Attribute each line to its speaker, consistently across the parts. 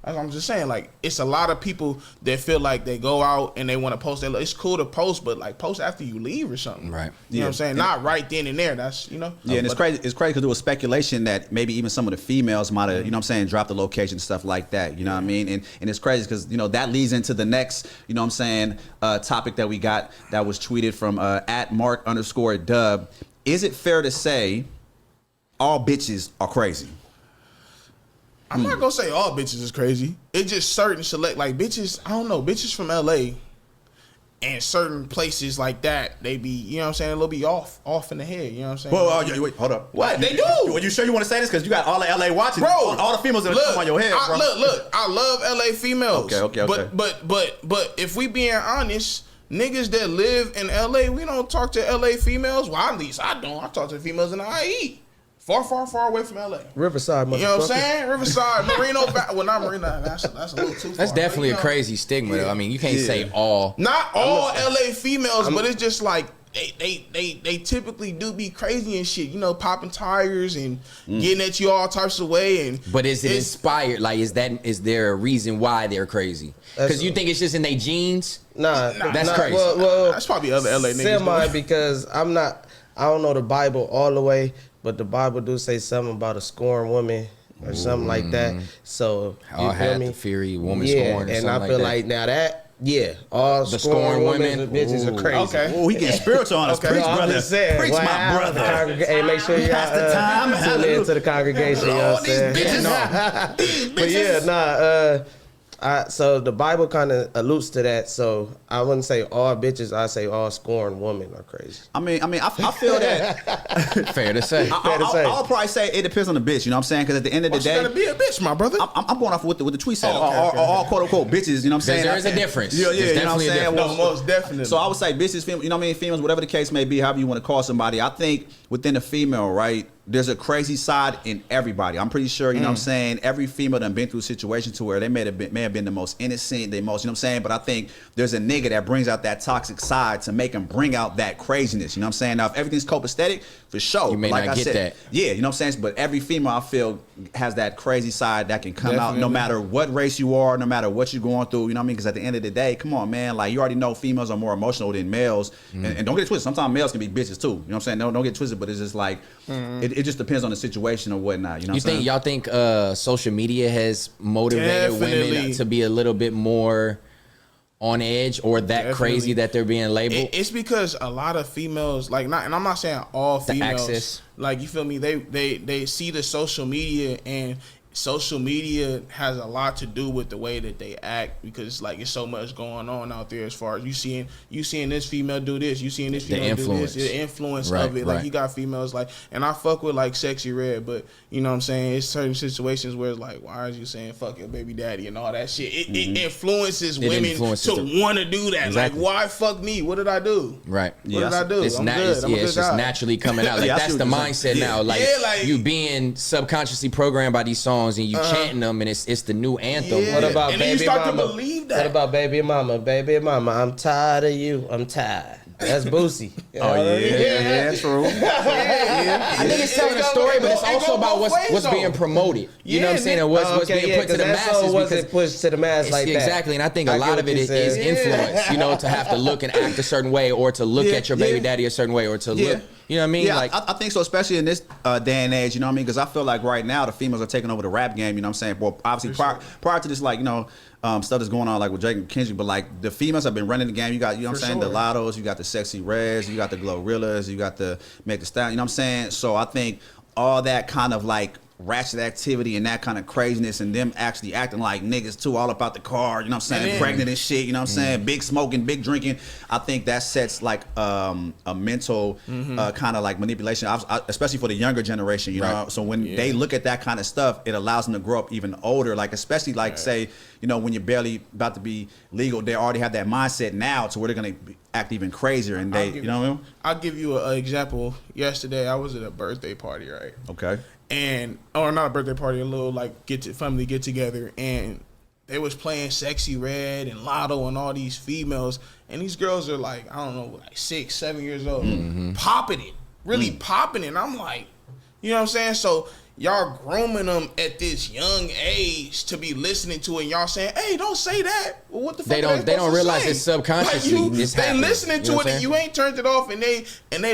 Speaker 1: I'm just saying, like, it's a lot of people that feel like they go out and they want to post. It's cool to post, but like post after you leave or something.
Speaker 2: Right.
Speaker 1: You know what I'm saying? Not right then and there. That's, you know.
Speaker 3: Yeah, and it's crazy. It's crazy because there was speculation that maybe even some of the females might have, you know what I'm saying, dropped the location and stuff like that. You know what I mean? And it's crazy because, you know, that leads into the next, you know what I'm saying, topic that we got that was tweeted from @Mark_Dub. Is it fair to say all bitches are crazy?
Speaker 1: I'm not gonna say all bitches is crazy. It's just certain select, like, bitches, I don't know, bitches from LA and certain places like that, they be, you know what I'm saying, a little be off in the head, you know what I'm saying?
Speaker 3: Well, wait, hold up.
Speaker 1: What? They do.
Speaker 3: Are you sure you want to say this? Because you got all the LA watching.
Speaker 1: Bro,
Speaker 3: all the females that come on your head, bro.
Speaker 1: Look, I love LA females.
Speaker 3: Okay.
Speaker 1: But if we being honest, niggas that live in LA, we don't talk to LA females. Well, at least I don't. I talk to females in the IE. Far away from LA.
Speaker 4: Riverside,
Speaker 1: you know what I'm saying? Riverside, Marino. Well, not Marino. That's a little too far.
Speaker 2: That's definitely a crazy stigma, though. I mean, you can't say all.
Speaker 1: Not all LA females, but it's just like they typically do be crazy and shit. You know, popping tires and getting at you all types of way. And
Speaker 2: but is it inspired? Like, is there a reason why they're crazy? Because you think it's just in their genes?
Speaker 4: Nah,
Speaker 2: that's crazy.
Speaker 4: Well,
Speaker 1: that's probably other LA niggas.
Speaker 4: Because I don't know the Bible all the way. But the Bible do say something about a scorned woman or something like that. So
Speaker 2: you feel me? The fury, woman scorned.
Speaker 4: And I feel like now that all the scorned women and bitches are crazy.
Speaker 1: Okay.
Speaker 3: Oh, he getting spiritual on us. Preach, brother. Preach, my brother.
Speaker 4: Hey, make sure you tune into the congregation. You know what I'm saying? But yeah, so the Bible kind of alludes to that. So I wouldn't say all bitches. I say all scorned women are crazy.
Speaker 3: I feel that.
Speaker 2: Fair to say.
Speaker 3: I'll probably say it depends on the bitch. You know what I'm saying? Because at the end of the day,
Speaker 1: you gotta be a bitch, my brother.
Speaker 3: I'm going off what the tweet said. All quote unquote bitches. You know what I'm saying?
Speaker 2: There is a difference.
Speaker 3: Yeah.
Speaker 2: There's definitely a difference.
Speaker 1: No, most definitely.
Speaker 3: So I would say bitches, you know what I mean, females, whatever the case may be, however you want to call somebody. I think within a female, right, there's a crazy side in everybody. I'm pretty sure, you know what I'm saying, every female done been through a situation to where they may have been the most innocent, the most, you know what I'm saying, but I think there's a nigga that brings out that toxic side to make him bring out that craziness, you know what I'm saying? Now, if everything's copacetic, for sure.
Speaker 2: You may
Speaker 3: like
Speaker 2: not
Speaker 3: I
Speaker 2: get
Speaker 3: said,
Speaker 2: that.
Speaker 3: Yeah, you know what I'm saying? But every female, I feel, has that crazy side that can come out no matter what race you are, no matter what you're going through, you know what I mean? Because at the end of the day, come on, man, like, you already know females are more emotional than males, and don't get it twisted. Sometimes males can be bitches too, you know what I'm saying? Don't get twisted, but it's just like, it just depends on the situation or whatnot, you know what I'm saying?
Speaker 2: Y'all think social media has motivated women to be a little bit more on edge or that crazy that they're being labeled?
Speaker 1: It's because a lot of females, like, not, and I'm not saying all females, like, you feel me, they see the social media, and social media has a lot to do with the way that they act, because like it's so much going on out there as far as you seeing this female do this, you seeing this female do this, the influence of it. Like you got females like, and I fuck with like Sexy Red, but you know what I'm saying, it's certain situations where it's like, why are you saying fuck your baby daddy and all that shit? It influences women to want to do that. Exactly. Like, why fuck me? What did I do?
Speaker 2: Right.
Speaker 1: What did I do?
Speaker 2: It's it's just naturally coming out. Like that's the mindset now. Like, you being subconsciously programmed by these songs and you chanting them, and it's the new anthem.
Speaker 4: What about
Speaker 1: and
Speaker 4: baby
Speaker 1: you start
Speaker 4: mama?
Speaker 1: To believe that.
Speaker 4: What about baby mama? Baby mama, I'm tired of you. I'm tired. That's Boosie.
Speaker 3: Yeah, true.
Speaker 2: I think it's telling a story, but it's also about what's being promoted. You know what I'm saying? And what's being put to the masses.
Speaker 4: Wasn't pushed to the mass like that.
Speaker 2: Exactly, and I think a lot of it is influence. You know, to have to look and act a certain way, or to look at your baby daddy a certain way, or to look. You know what I mean?
Speaker 3: Yeah,
Speaker 2: like,
Speaker 3: I think so, especially in this day and age, you know what I mean? Because I feel like right now the females are taking over the rap game, you know what I'm saying? Well, obviously prior to this, like, you know, stuff that's going on like with Drake and Kendrick, but like the females have been running the game. You got, you know what I'm saying, the Lottos, you got the Sexy Reds, you got the Glorrillas, you got the Make the Style, you know what I'm saying? So I think all that kind of like ratchet activity and that kind of craziness, and them actually acting like niggas too, all about the car, you know what I'm saying, pregnant and shit, you know what I'm saying, big smoking, big drinking. I think that sets like a mental kind of like manipulation, especially for the younger generation, you know. So when they look at that kind of stuff, it allows them to grow up even older, like especially like say, you know, when you're barely about to be legal, they already have that mindset now to where they're gonna act even crazier, and they, you know what I mean?
Speaker 1: I'll give you an example. Yesterday I was at a birthday party, right?
Speaker 3: Okay.
Speaker 1: And or not a birthday party, a little like family get together, and they was playing Sexy Red and Lotto and all these females, and these girls are like, I don't know, like 6, 7 years old, popping it, really popping it. And I'm like, you know what I'm saying? So y'all grooming them at this young age to be listening to it. And y'all saying, "Hey, don't say that." Well, what the fuck?
Speaker 2: They don't realize it's subconsciously.
Speaker 1: Like they listening to it, and you ain't turned it off, and they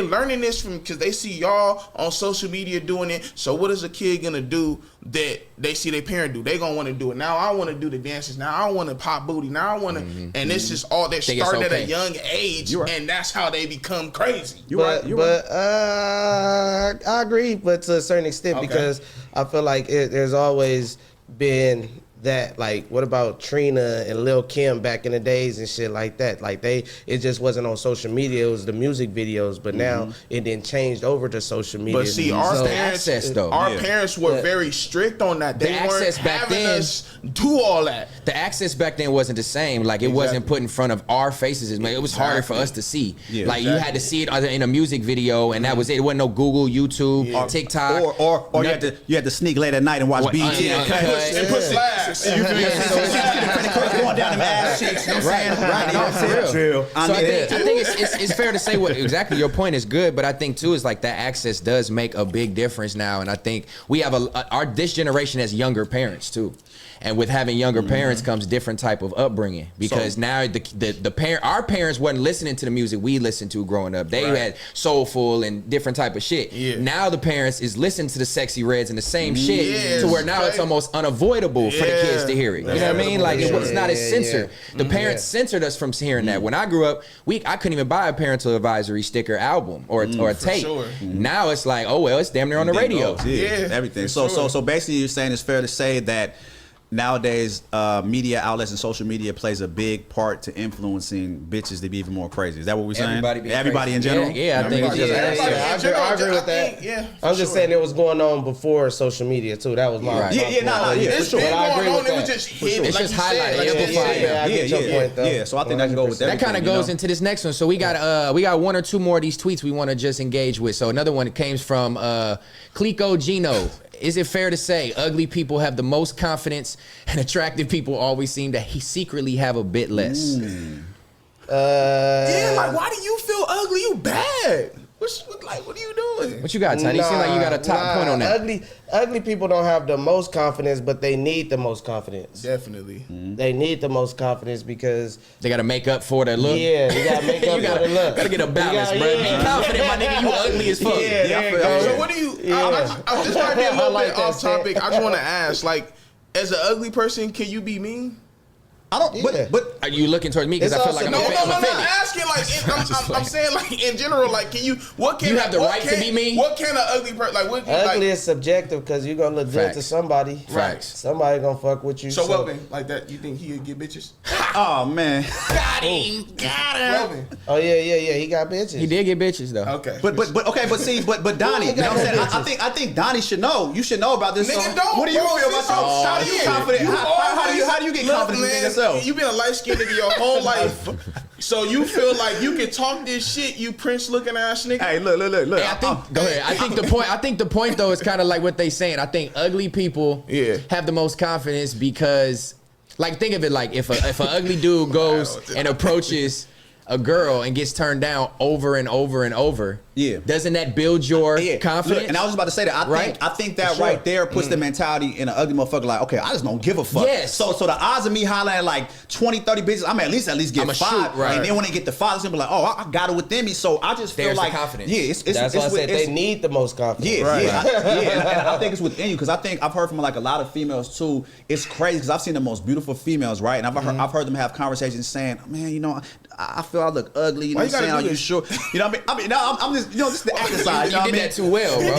Speaker 1: learning this from because they see y'all on social media doing it. So what is a kid gonna do that they see their parent do? They gonna want to do it. Now I want to do the dances. Now I want to pop booty. Now I want to, and this is all they started at a young age, and that's how they become crazy.
Speaker 4: I agree, but to a certain extent, because I feel like there's always been that, like, what about Trina and Lil Kim back in the days and shit like that? Like it just wasn't on social media. It was the music videos, but now it then changed over to social media.
Speaker 1: But see, our parents were very strict on that. They weren't having us do all that.
Speaker 2: The access back then wasn't the same. Like it wasn't put in front of our faces. It was harder for us to see. Like you had to see it in a music video, and that was it. It wasn't no Google, YouTube, TikTok,
Speaker 3: or you had to sneak late at night and watch BET
Speaker 1: and put slaps.
Speaker 3: You feel me? Going down them ass cheeks. You know what I'm saying?
Speaker 2: So I think it's fair to say exactly your point is good, but I think too is like that access does make a big difference now, and I think we have this generation has younger parents too. And with having younger parents comes different type of upbringing, because now our parents wasn't listening to the music we listened to growing up. They had soulful and different type of shit. Yeah. Now the parents is listening to the Sexy Reds and the same shit to where now it's almost unavoidable for the kids to hear it. You know what I mean? Like it's not as censored. The parents censored us from hearing that. When I grew up, I couldn't even buy a parental advisory sticker album or a tape. Sure. Now it's like, oh well, it's damn near on the radio.
Speaker 3: Everything. So basically, you're saying it's fair to say that nowadays, media outlets and social media plays a big part to influencing bitches to be even more crazy. Is that what we're saying? Everybody in general?
Speaker 2: Yeah, I think it's just
Speaker 4: I agree with that. I'm just saying it was going on before social media too. That was my
Speaker 1: it's
Speaker 4: for sure.
Speaker 1: Been going on. It was just hidden.
Speaker 2: It's just highlighted, amplified.
Speaker 3: Yeah. So I think that can go with
Speaker 2: that. That kind of goes into this next one. So we got one or two more of these tweets we want to just engage with. So another one came from Clico Gino. Is it fair to say ugly people have the most confidence and attractive people always seem to secretly have a bit less?
Speaker 1: Like, why do you feel ugly? You bad. What are you doing?
Speaker 2: What you got, Tiny? You seem like you got a top point on that.
Speaker 4: Ugly people don't have the most confidence, but they need the most confidence.
Speaker 1: Definitely.
Speaker 4: They need the most confidence because
Speaker 2: they got to make up for their look.
Speaker 4: Yeah, you got to make up for the look.
Speaker 2: Got to get a balance, bro. Be confident, my nigga. You ugly as fuck.
Speaker 1: So what do you? This might be a little bit off topic. I just want to ask, like, as an ugly person, can you be mean?
Speaker 3: I don't. But
Speaker 2: are you looking towards me? Because I feel like I'm
Speaker 1: not asking. Like, I'm saying, like, in general, like, can you? What can
Speaker 2: you have the right to be mean?
Speaker 1: What can an ugly person like? What,
Speaker 4: ugly is subjective because you're gonna look good to somebody.
Speaker 2: Facts.
Speaker 4: Somebody gonna fuck with you.
Speaker 1: So Welvin, like that, you think he'd get bitches?
Speaker 3: Oh man,
Speaker 2: got him.
Speaker 1: Welvin.
Speaker 4: Oh yeah. He got bitches.
Speaker 2: He did get bitches though.
Speaker 1: Okay.
Speaker 3: But Donnie, you know what I'm saying? I think Donnie should know. You should know about this.
Speaker 1: Nigga, don't.
Speaker 3: What do you feel about yourself? How do you confident? How do you get confident in yourself?
Speaker 1: You've been a light skinned nigga your whole life, so you feel like you can talk this shit. You Prince looking ass nigga.
Speaker 3: Hey, look.
Speaker 2: Hey, go ahead. I think the point though is kind of like what they saying. I think ugly people have the most confidence because, like, think of it like if an ugly dude goes and approaches a girl and gets turned down over and over and over. Yeah. Doesn't that build your confidence?
Speaker 3: Look, and I was just about to say that. I think that right there puts the mentality in an ugly motherfucker like, okay, I just don't give a fuck.
Speaker 2: Yes.
Speaker 3: So the odds of me hollering at like 20, 30 bitches, I'm at least get 5.
Speaker 2: Shoot, right.
Speaker 3: And then when they get the 5, it's gonna be like, oh, I got it within me. So I just feel like
Speaker 2: confidence.
Speaker 3: Yeah,
Speaker 4: that's why I said they need the most confidence.
Speaker 3: Yeah, right. And I think it's within you because I think I've heard from like a lot of females too. It's crazy because I've seen the most beautiful females, right? And I've heard them have conversations saying, man, you know, I feel I look ugly. You know what I'm saying? Are you sure? You know what I mean? I'm just, you know, this is the acting side. You know
Speaker 2: did that too well, bro.
Speaker 3: I'm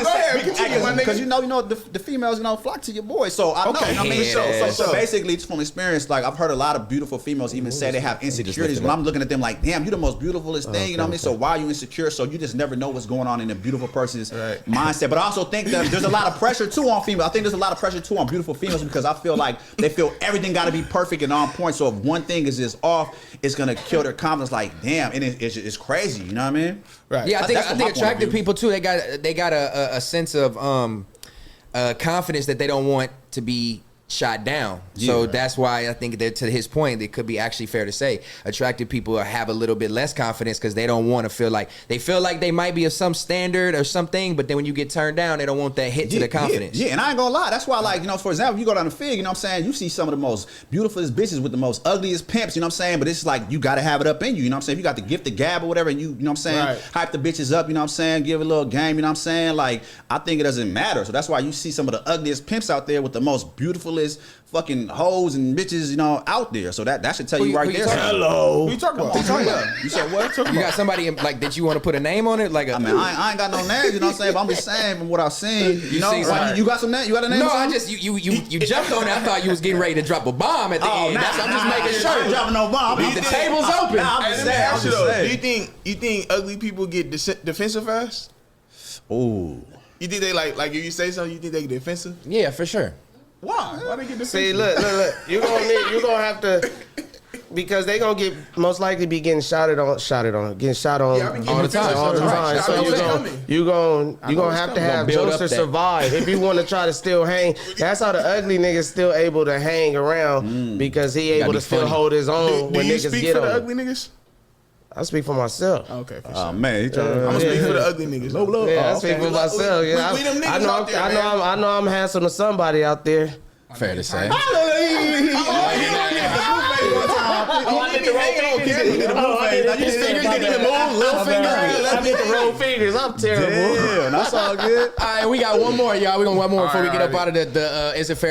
Speaker 3: just saying because you know the females, you know, flock to your boy. So I know. You know what I mean? So basically, just from experience, like I've heard a lot of beautiful females even say they have insecurities. When I'm looking at them, like, damn, you're the most beautifulest thing. You know what I mean? So why are you insecure? So you just never know what's going on in a beautiful person's mindset. But I also think that there's a lot of pressure too on females. I think there's a lot of pressure too on beautiful females because I feel like they feel everything got to be perfect and on point. So if one thing is just off, it's gonna kill their confidence. Like, damn, and it's crazy. You know what I mean?
Speaker 2: Right. Yeah, I think attractive people too. They got a sense of confidence that they don't want to be shot down. So that's why I think that, to his point, it could be actually fair to say attractive people have a little bit less confidence because they don't want to feel like they might be of some standard or something, but then when you get turned down, they don't want that hit to the confidence.
Speaker 3: Yeah, and I ain't gonna lie, that's why, like, you know, for example, you go down the Fig, you know what I'm saying, you see some of the most beautifulest bitches with the most ugliest pimps, you know what I'm saying, but it's like you gotta have it up in you, you know what I'm saying, if you got the gift of gab or whatever, and you know what I'm saying, hype the bitches up, you know what I'm saying, give it a little game, you know what I'm saying, like, I think it doesn't matter. So that's why you see some of the ugliest pimps out there with the most beautifulest fucking hoes and bitches, you know, out there. So that should tell you right there.
Speaker 1: Hello. Who you talking about?
Speaker 3: You said what?
Speaker 2: You got somebody like that you want to put a name on it? Like
Speaker 3: I mean, I ain't got no names, you know what I'm saying? But I'm just saying from what I've seen. You know, you got some name? You got a name?
Speaker 2: No, I just you jumped on it. I thought you was getting ready to drop a bomb at the end. I'm just making sure.
Speaker 3: I'm dropping no bomb.
Speaker 2: The table's open.
Speaker 3: I'm just saying.
Speaker 1: Do you think ugly people get defensive fast?
Speaker 3: Ooh.
Speaker 1: You think they like if you say something, you think they get defensive?
Speaker 2: Yeah, for sure.
Speaker 1: Why? Why they get defensive?
Speaker 4: See, look. You gonna have to, because they gonna get most likely be getting shot on all the time.
Speaker 1: Right.
Speaker 4: So you gonna have to have jokes to survive if you want to try to still hang. That's how the ugly nigga's still able to hang around because he able to still hold his own when niggas get
Speaker 1: for
Speaker 4: on.
Speaker 1: the ugly niggas?
Speaker 4: I speak for myself.
Speaker 1: Okay, for sure.
Speaker 3: Oh man,
Speaker 1: I'm gonna speak for the ugly niggas.
Speaker 4: Yeah, I speak for myself. Yeah, I know I'm handsome to somebody out there.
Speaker 2: Fair to say.
Speaker 4: I did the roll fingers. I'm terrible.
Speaker 3: Yeah, that's all good.
Speaker 2: All right, we got one more, y'all. We gonna one more before we get up out of the. Is it fair?